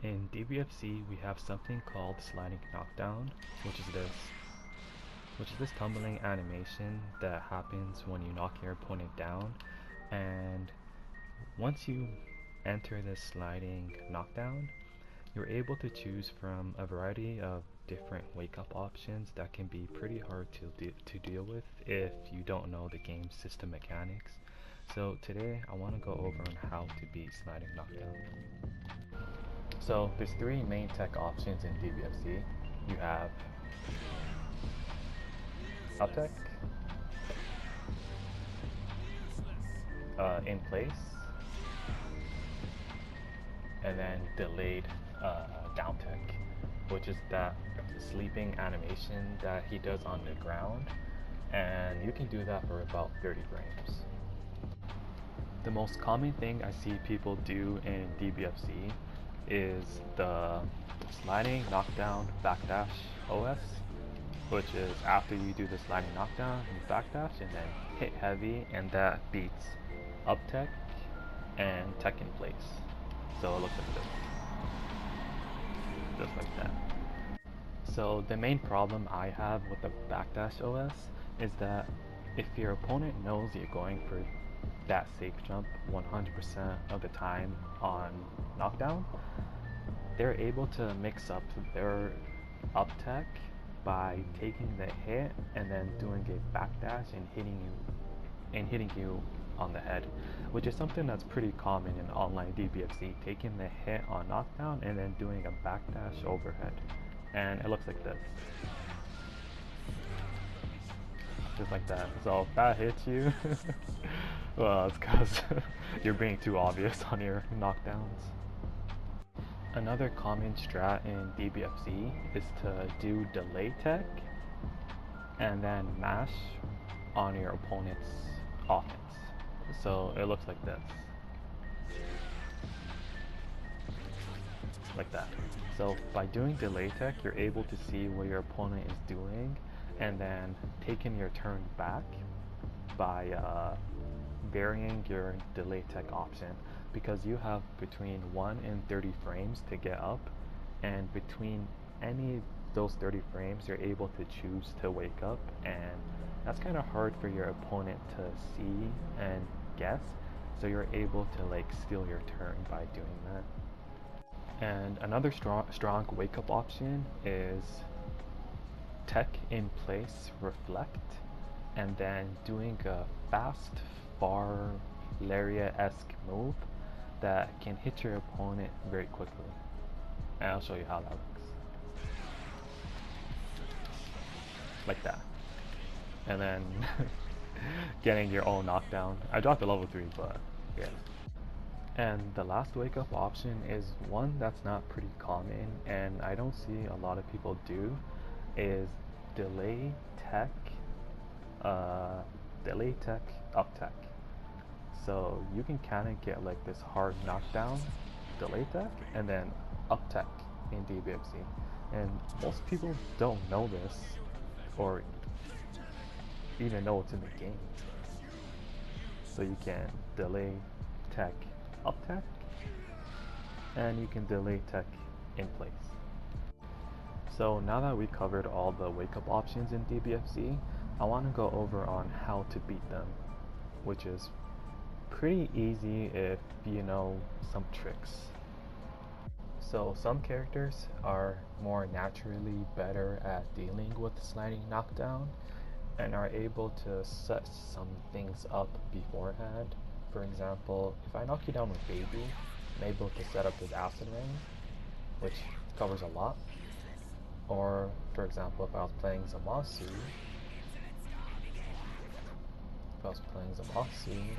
In DBFC, we have something called sliding knockdown, which is this tumbling animation that happens when you knock your opponent down. And once you enter this sliding knockdown, you're able to choose from a variety of different wake-up options that can be pretty hard to deal with if you don't know the game's system mechanics. So today I want to go over on how to beat sliding knockdown. So there's three main tech options in DBFZ. You have uptech, in place, and then delayed down tech, which is that sleeping animation that he does on the ground, and you can do that for about 30 frames. The most common thing I see people do in DBFZ is the sliding knockdown backdash OS, which is after you do the sliding knockdown, you backdash and then hit heavy, and that beats uptech and tech in place. So it looks like this. Just like that. So the main problem I have with the backdash OS is that if your opponent knows you're going for that safe jump 100% of the time on knockdown, they're able to mix up their uptech by taking the hit and then doing a backdash and hitting you on the head, which is something that's pretty common in online DBFZ, taking the hit on knockdown and then doing a backdash overhead. And it looks like this. Just like that. So if that hits you, well, it's because you're being too obvious on your knockdowns. Another common strat in DBFZ is to do delay tech and then mash on your opponent's offense. So it looks like this. Like that. So by doing delay tech, you're able to see what your opponent is doing and then taking your turn back by varying your delay tech option, because you have between 1 and 30 frames to get up, and between any of those 30 frames you're able to choose to wake up, and that's kind of hard for your opponent to see and guess, so you're able to like steal your turn by doing that. And another strong wake up option is tech in place reflect, and then doing a fast far lariat-esque move that can hit your opponent very quickly. And I'll show you how that looks. Like that. And then getting your own knockdown. I dropped a level 3, but yeah. And the last wake up option is one that's not pretty common and I don't see a lot of people do, is delay tech uptech. So you can kind of get like this hard knockdown delay tech and then uptech in DBFZ, and most people don't know this or even know it's in the game. So you can delay tech uptech and you can delay tech in place. So now that we covered all the wake up options in DBFZ, I want to go over on how to beat them, which is pretty easy if you know some tricks. So some characters are more naturally better at dealing with sliding knockdown and are able to set some things up beforehand. For example, if I knock you down with Baby, I'm able to set up this acid rain, which covers a lot. Or for example, if I was playing Zamasu,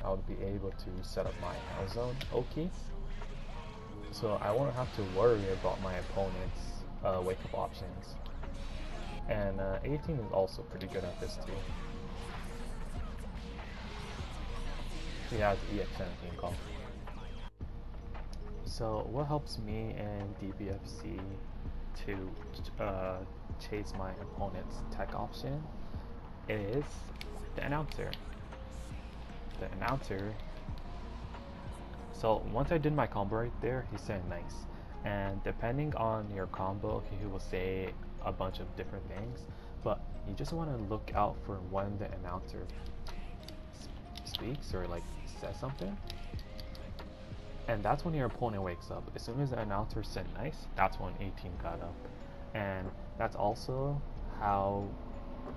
I would be able to set up my Hell Zone Oki, so I won't have to worry about my opponent's wake up options. And 18 is also pretty good at this too. He has EX17 call. So what helps me in DBFZ to chase my opponent's tech option is the announcer. The announcer. So once I did my combo right there, he said nice. and depending on your combo, he will say a bunch of different things, but you just want to look out for when the announcer speaks or like says something, and that's when your opponent wakes up. As soon as the announcer said nice, that's when 18 got up, and that's also how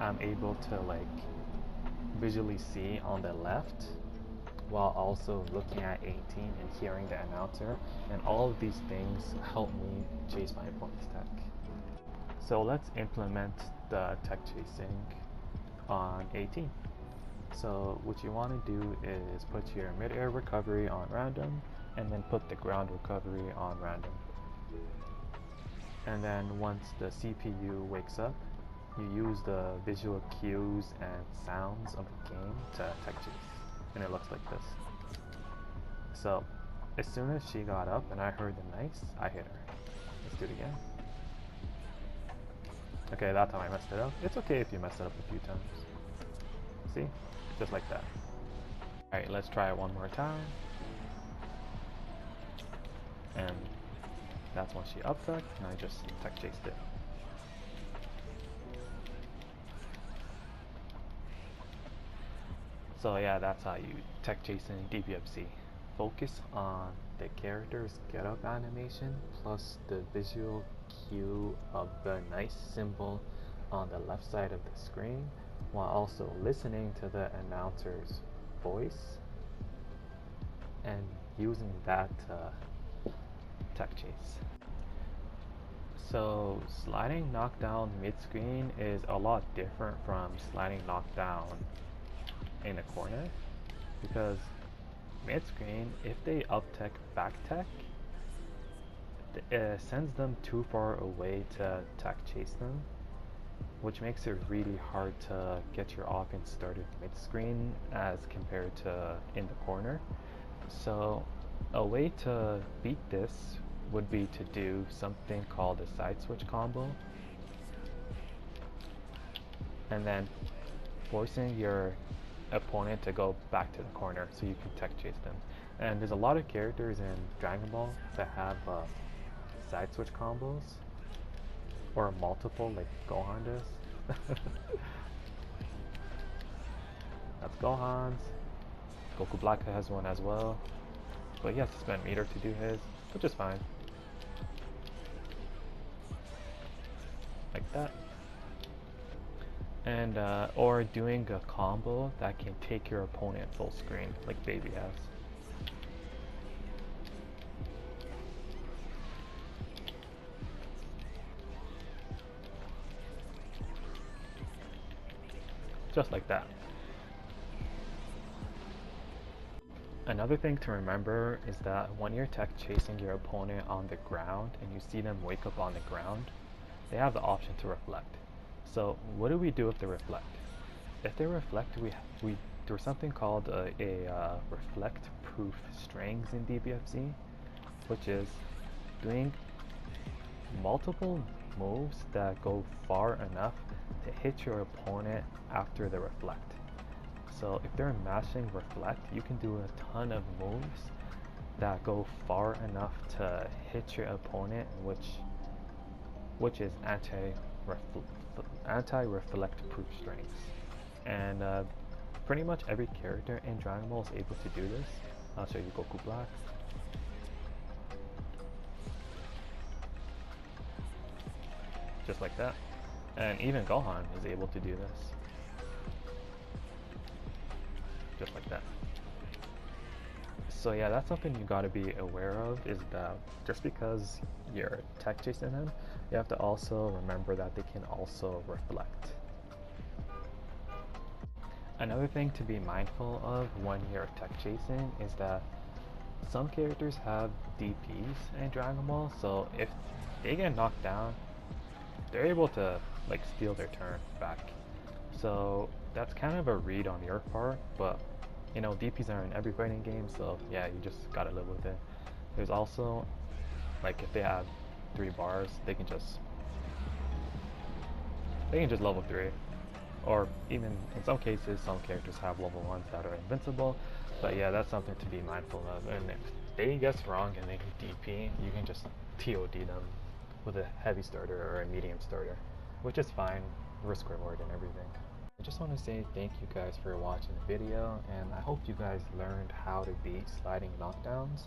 I'm able to like visually see on the left while also looking at 18 and hearing the announcer, and all of these things help me chase my opponent's tech. So let's implement the tech chasing on 18. So what you want to do is put your mid-air recovery on random, and then put the ground recovery on random. And then once the CPU wakes up, you use the visual cues and sounds of the game to tech chase. And it looks like this. So as soon as she got up and I heard the nice, I hit her. Let's do it again. Okay, that time I messed it up. It's okay if you mess it up a few times. See? Just like that. Alright, let's try it one more time. And that's when she uptech, and I just tech chased it. So yeah, that's how you tech chase in DBFZ. Focus on the character's get up animation plus the visual cue of the nice symbol on the left side of the screen, while also listening to the announcer's voice and using that to tech chase. So sliding knockdown mid-screen is a lot different from sliding knockdown in a corner, because mid-screen, if they uptech backtech, it sends them too far away to tech chase them, which makes it really hard to get your offense started mid-screen as compared to in the corner. So a way to beat this would be to do something called a side switch combo, and then forcing your opponent to go back to the corner so you can tech chase them. And there's a lot of characters in Dragon Ball that have side switch combos, or multiple, like Gohan does. That's Gohan's. Goku Black has one as well, but he has to spend meter to do his, which is fine. Like that. And or doing a combo that can take your opponent full screen, like Baby has. Just like that. Another thing to remember is that when you're tech chasing your opponent on the ground and you see them wake up on the ground, they have the option to reflect. So what do we do if they reflect? If they reflect, there's something called a reflect proof strings in DBFZ, which is doing multiple moves that go far enough to hit your opponent after the reflect. So if they're mashing reflect, you can do a ton of moves that go far enough to hit your opponent, which is anti-reflect proof strings. And pretty much every character in Dragon Ball is able to do this. I'll show you Goku Black. Just like that. And even Gohan is able to do this. Just like that. So yeah, that's something you gotta be aware of, is that just because you're tech chasing them, you have to also remember that they can also reflect. Another thing to be mindful of when you're tech chasing is that some characters have DPs in Dragon Ball, so if they get knocked down, they're able to like steal their turn back. So that's kind of a read on your part, but you know, DPs are in every fighting game, so yeah, you just gotta live with it. There's also, like, if they have 3 bars, they can just level 3. Or even in some cases, some characters have level 1s that are invincible. But yeah, that's something to be mindful of. And they guess wrong and they DP, you can just TOD them with a heavy starter or a medium starter, which is fine, risk reward and everything. I just want to say thank you guys for watching the video, and I hope you guys learned how to beat sliding knockdowns,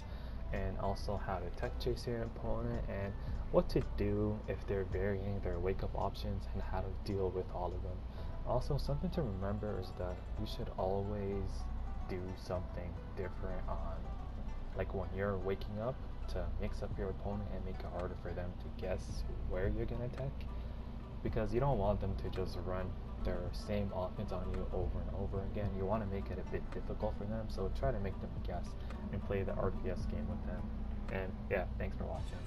and also how to tech chase your opponent, and what to do if they're varying their wake up options, and how to deal with all of them. Also, something to remember is that you should always do something different on, like when you're waking up, to mix up your opponent and make it harder for them to guess where you're gonna tech, because you don't want them to just run their same offense on you over and over again. You want to make it a bit difficult for them, so try to make them guess and play the RPS game with them. And yeah, thanks for watching.